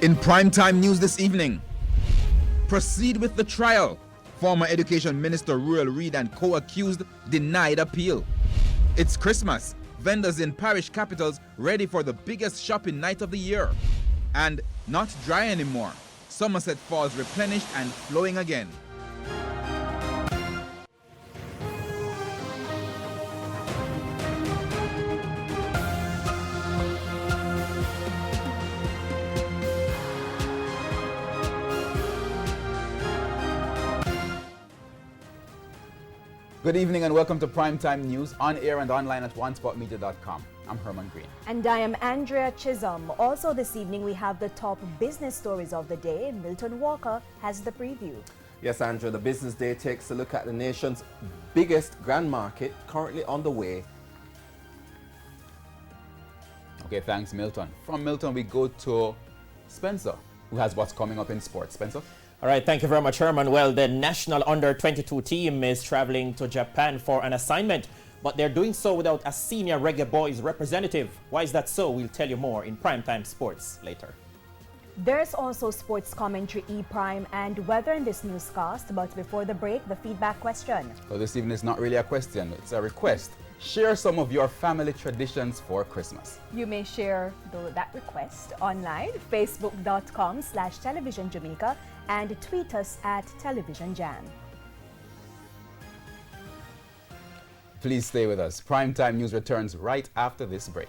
In primetime news this evening, proceed with the trial. Former Education Minister Ruel Reid and co-accused denied appeal. It's Christmas. Vendors in parish capitals ready for the biggest shopping night of the year. And not dry anymore. Somerset Falls replenished and flowing again. Good evening and welcome to Primetime News on air and online at onespotmedia.com. I'm Herman Green. And I am Andrea Chisholm. Also this evening we have the top business stories of the day. Milton Walker has the preview. Yes, Andrea, the Business Day takes a look at the nation's biggest grand market currently on the way. Okay, thanks Milton. From Milton we go to Spencer, who has what's coming up in sports. Spencer? All right, thank you very much, Herman. Well, the national under-22 team is traveling to Japan for an assignment, but they're doing so without a senior Reggae Boys representative. Why is that so? We'll tell you more in Primetime Sports later. There's also sports commentary, E-Prime, and weather in this newscast. But before the break, the feedback question. So this evening is not really a question, it's a request. Share some of your family traditions for Christmas. You may share that request online, facebook.com/Television Jamaica, and tweet us at Television Jam. Please stay with us. Primetime News returns right after this break.